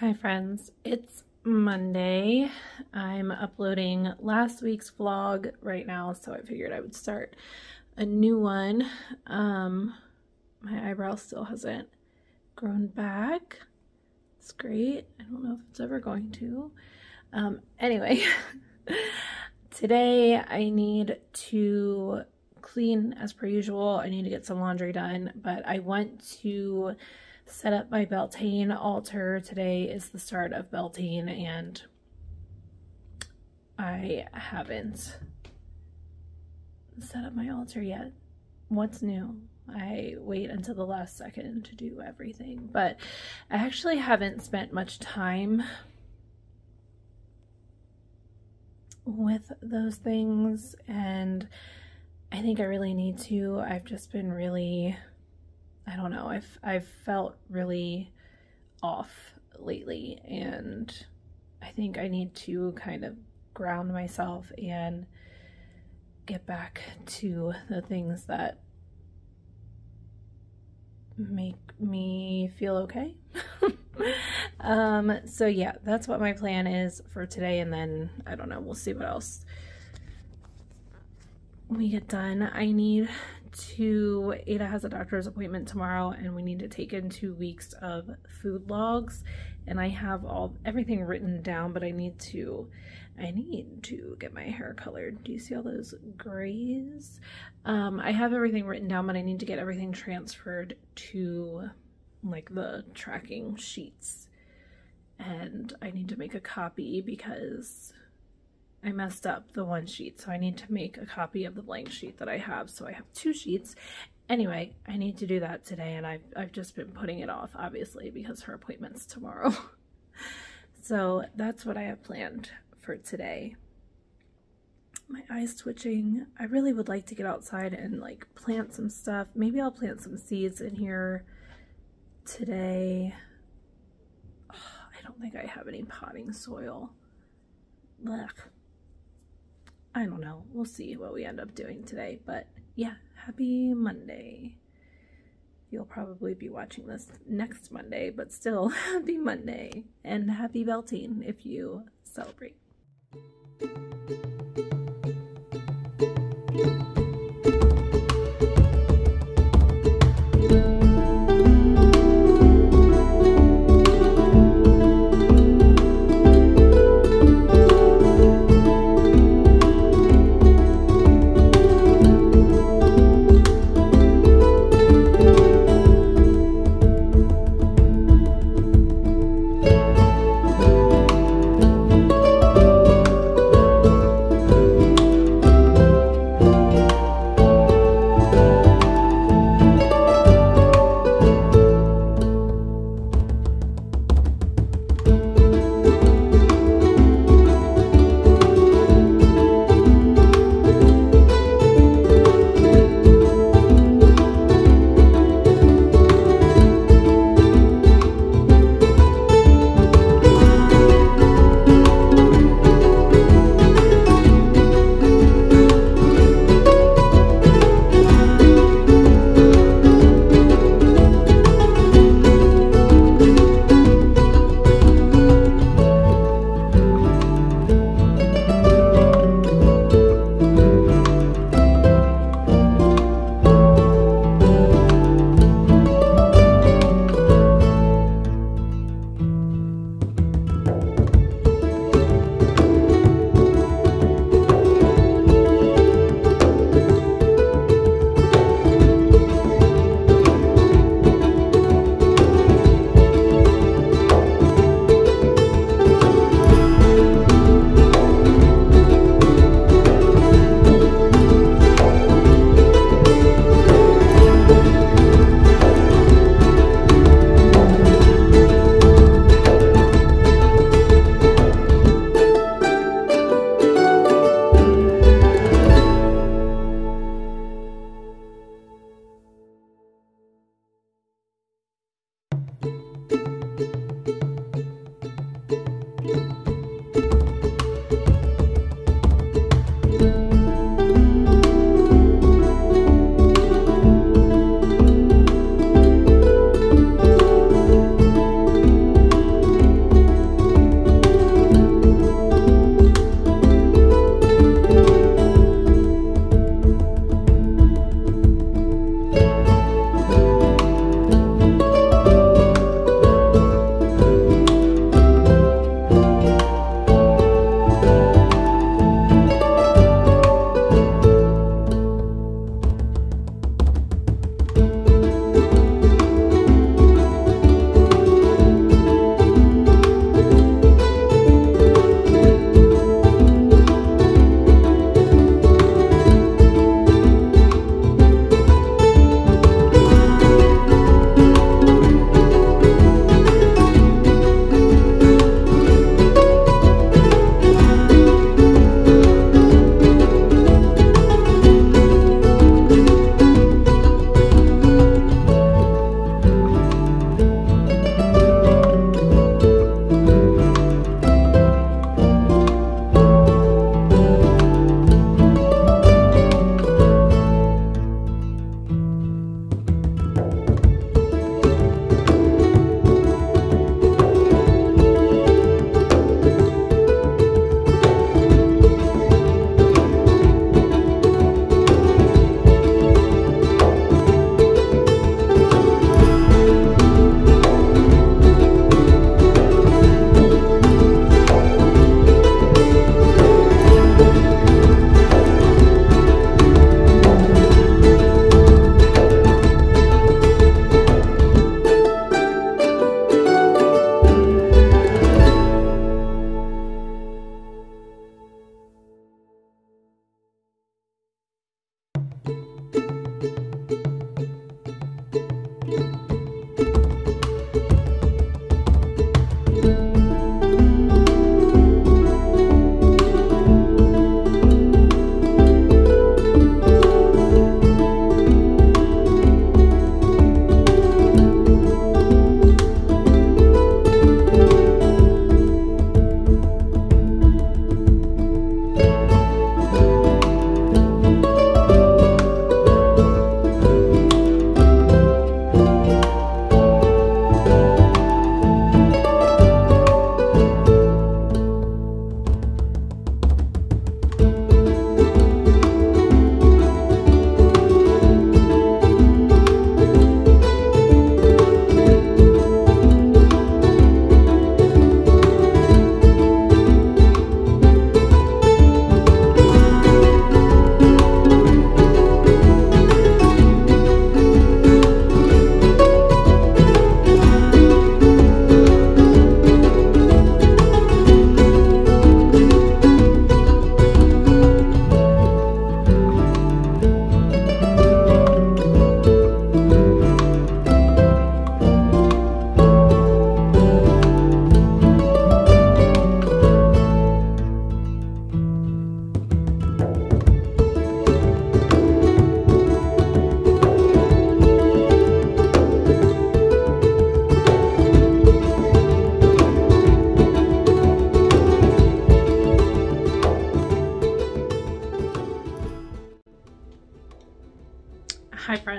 Hi friends, it's Monday. I'm uploading last week's vlog right now, so I figured I would start a new one. My eyebrow still hasn't grown back. It's great. I don't know if it's ever going to. Anyway, today I need to clean as per usual. I need to get some laundry done, but I want to set up my Beltane altar. Today is the start of Beltane and I haven't set up my altar yet. What's new? I wait until the last second to do everything, but I actually haven't spent much time with those things, and I think I really need to. I've just been really, I don't know, I've felt really off lately, and I think I need to kind of ground myself and get back to the things that make me feel okay. So yeah, that's what my plan is for today, and then I don't know, we'll see what else we get done. I need to, Ada has a doctor's appointment tomorrow, and we need to take in 2 weeks of food logs, and I have everything written down, but I need to get my hair colored. Do you see all those grays? I have everything written down, but I need to get everything transferred to like the tracking sheets, and I need to make a copy because I messed up the one sheet, so I need to make a copy of the blank sheet that I have, so I have 2 sheets. Anyway, I need to do that today, and I've just been putting it off, obviously, because her appointment's tomorrow. So that's what I have planned for today. My eye's twitching. I really would like to get outside and like plant some stuff. Maybe I'll plant some seeds in here today. Oh, I don't think I have any potting soil. Blech. I don't know. We'll see what we end up doing today. But yeah, happy Monday. You'll probably be watching this next Monday, but still, happy Monday. And happy Beltane if you celebrate.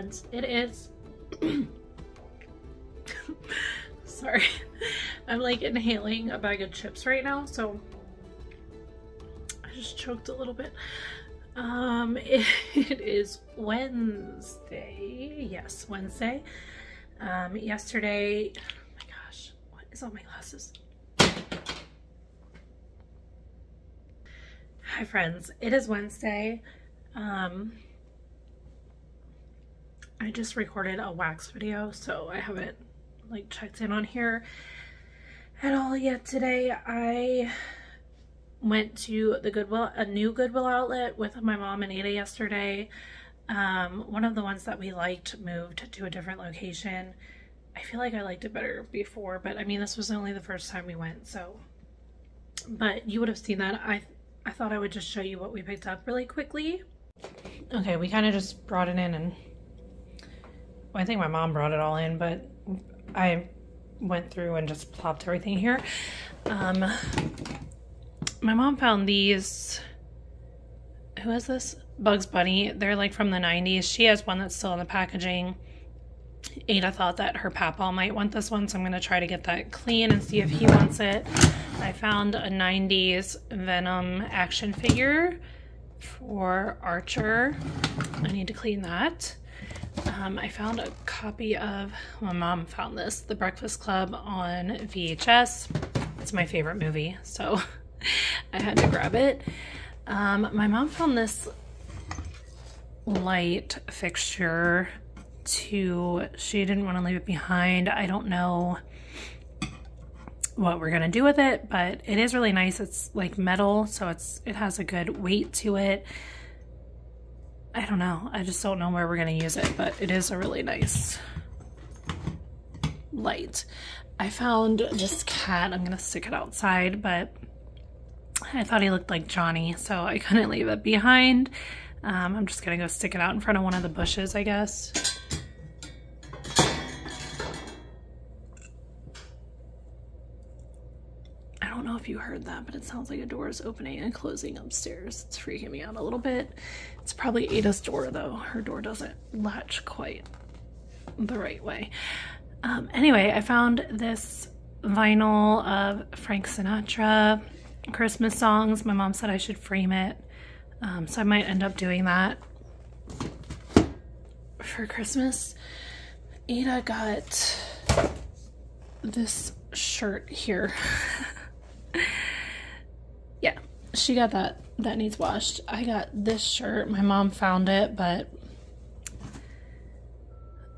friends. It is sorry, I'm like inhaling a bag of chips right now, so I just choked a little bit. It is Wednesday. Yes, Wednesday. Yesterday, oh my gosh, what is on my glasses? Hi friends, it is Wednesday. I just recorded a wax video, so I haven't like checked in on here at all yet today. I went to the Goodwill, a new Goodwill outlet with my mom and Ada yesterday. One of the ones that we liked moved to a different location. I feel like I liked it better before, but I mean, this was only the first time we went, so. But you would have seen that. I thought I would just show you what we picked up really quickly. Okay, we kind of just brought it in, and well, I think my mom brought it all in, but I went through and just plopped everything here. My mom found these, who is this? Bugs Bunny. They're like from the 90s. She has one that's still in the packaging. Ada thought that her papa might want this one, so I'm going to try to get that clean and see if he wants it. I found a 90s Venom action figure for Archer. I need to clean that. I found a copy of, my mom found this, The Breakfast Club on VHS. It's my favorite movie, so I had to grab it. My mom found this light fixture too. She didn't want to leave it behind. I don't know what we're gonna do with it, but it is really nice. It's like metal, so it has a good weight to it. I don't know. I just don't know where we're gonna use it, but it is a really nice light. I found this cat. I'm gonna stick it outside, but I thought he looked like Johnny, so I couldn't leave it behind. I'm just gonna go stick it out in front of one of the bushes, I guess. I don't know if you heard that, but it sounds like a door is opening and closing upstairs. It's freaking me out a little bit. It's probably Ada's door though. Her door doesn't latch quite the right way. Anyway, I found this vinyl of Frank Sinatra Christmas songs. My mom said I should frame it. So I might end up doing that for Christmas. Ada got this shirt here. Yeah, she got that. That needs washed. I got this shirt. My mom found it, but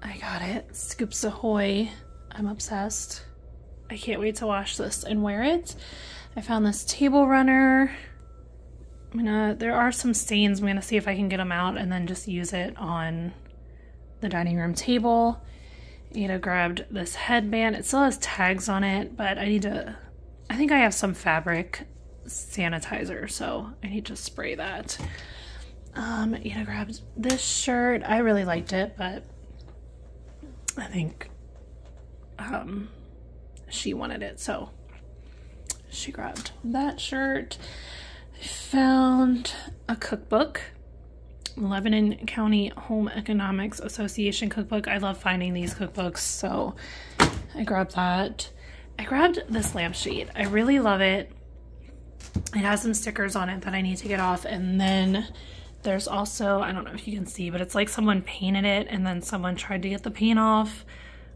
I got it. Scoops Ahoy. I'm obsessed. I can't wait to wash this and wear it. I found this table runner. There are some stains. I'm gonna see if I can get them out and then just use it on the dining room table. Ada grabbed this headband. It still has tags on it, but I think I have some fabric sanitizer, so I need to spray that. Ada grabbed this shirt. I really liked it, but I think she wanted it, so she grabbed that shirt. I found a cookbook, Lebanon County Home Economics Association cookbook. I love finding these cookbooks, so I grabbed that. I grabbed this lampshade. I really love it. It has some stickers on it that I need to get off, and then there's also, I don't know if you can see, but it's like someone painted it and then someone tried to get the paint off,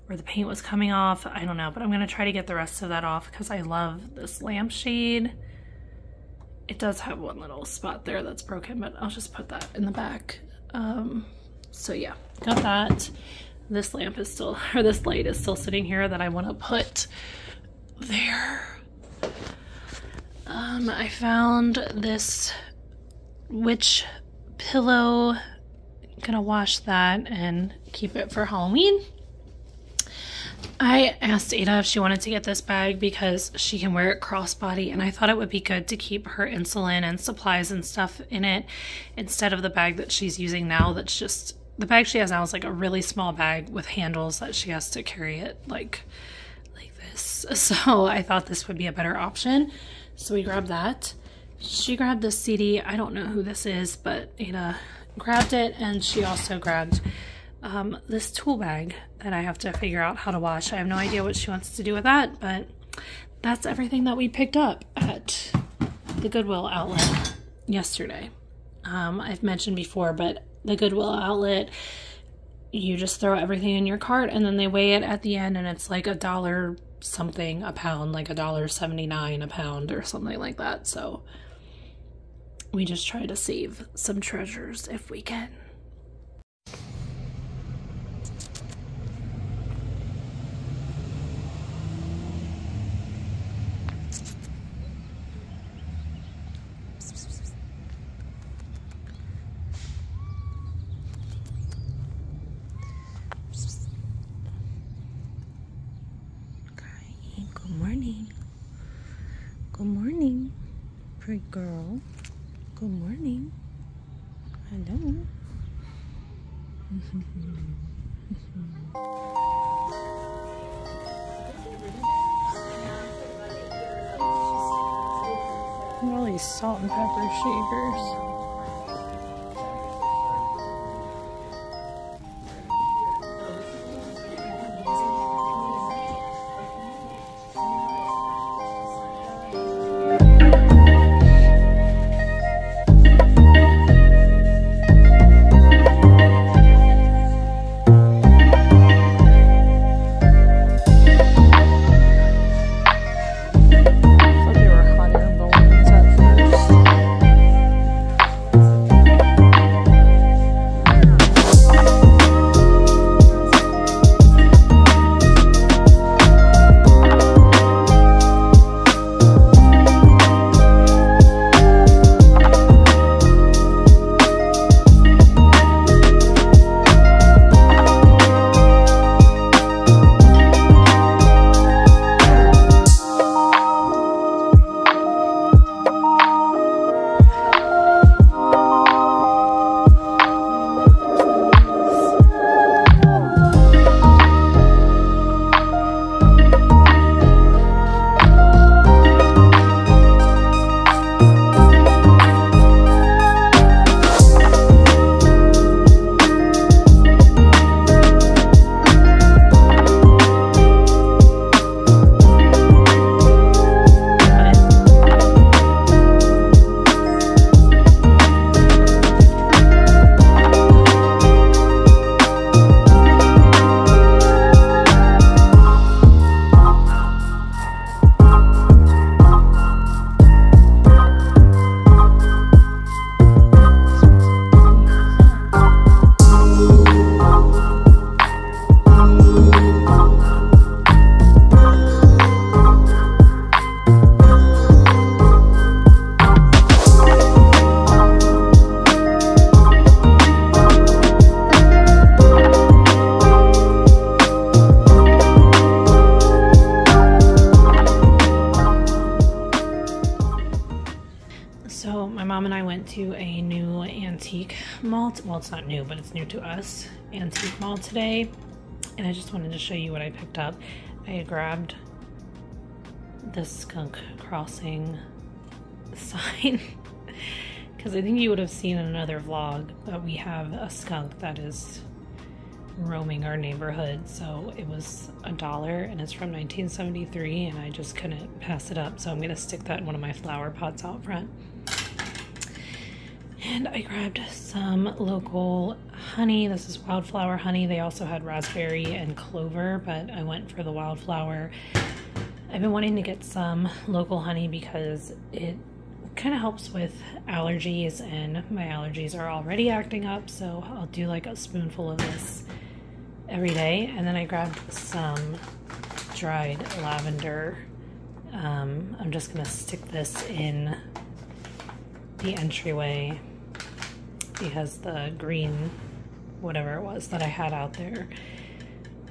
or the paint was coming off. I don't know, but I'm gonna try to get the rest of that off because I love this lampshade. It does have one little spot there that's broken, but I'll just put that in the back. So yeah, got that. This lamp is still, or this light is still sitting here that I want to put there. I found this witch pillow. Gonna wash that and keep it for Halloween. I asked Ada if she wanted to get this bag because she can wear it crossbody, and I thought it would be good to keep her insulin and supplies and stuff in it instead of the bag that she's using now. That's just, the bag she has now is like a really small bag with handles that she has to carry it like this. So I thought this would be a better option. So we grabbed that. She grabbed this CD. I don't know who this is, but Ada grabbed it, and she also grabbed this tool bag that I have to figure out how to wash. I have no idea what she wants to do with that, but that's everything that we picked up at the Goodwill outlet yesterday. I've mentioned before, but the Goodwill outlet, you just throw everything in your cart and then they weigh it at the end, and it's like $1 something a pound, like $1.79 a pound or something like that. So we just try to save some treasures if we can. Good morning. Good morning, pretty girl. Good morning. Hello. All these salt and pepper shakers. To a new antique mall. Well, it's not new, but it's new to us. Antique mall today, and I just wanted to show you what I picked up. I had grabbed the skunk crossing sign because I think you would have seen in another vlog that we have a skunk that is roaming our neighborhood. So it was $1 and it's from 1973, and I just couldn't pass it up, so I'm gonna stick that in one of my flower pots out front. And I grabbed some local honey. This is wildflower honey. They also had raspberry and clover, but I went for the wildflower. I've been wanting to get some local honey because it kind of helps with allergies, and my allergies are already acting up, so I'll do like a spoonful of this every day. And then I grabbed some dried lavender. I'm just gonna stick this in the entryway because the green whatever it was that I had out there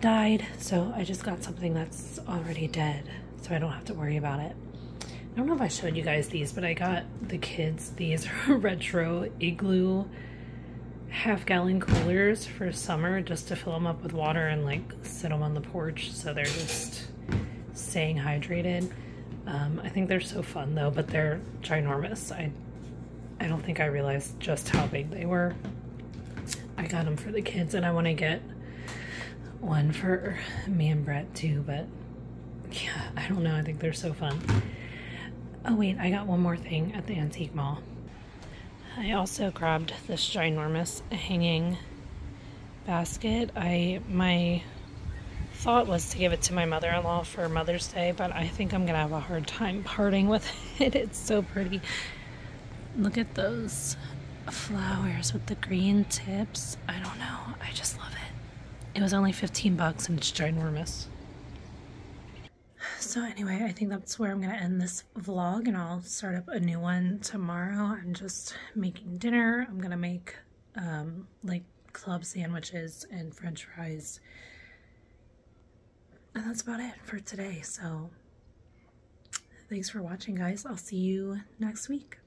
died, so I just got something that's already dead so I don't have to worry about it. I don't know if I showed you guys these, but I got the kids these retro igloo half-gallon coolers for summer, just to fill them up with water and like sit them on the porch so they're just staying hydrated. I think they're so fun though, but they're ginormous. I don't think I realized just how big they were. I got them for the kids, and I want to get one for me and Brett too, but yeah, I don't know. I think they're so fun. Oh wait, I got one more thing at the antique mall. I also grabbed this ginormous hanging basket. My thought was to give it to my mother-in-law for Mother's Day, but I think I'm gonna have a hard time parting with it. It's so pretty. Look at those flowers with the green tips. I don't know, I just love it. It was only 15 bucks and it's ginormous. So anyway, I think that's where I'm gonna end this vlog, and I'll start up a new one tomorrow. I'm just making dinner. I'm gonna make like club sandwiches and french fries, and that's about it for today. So thanks for watching, guys. I'll see you next week.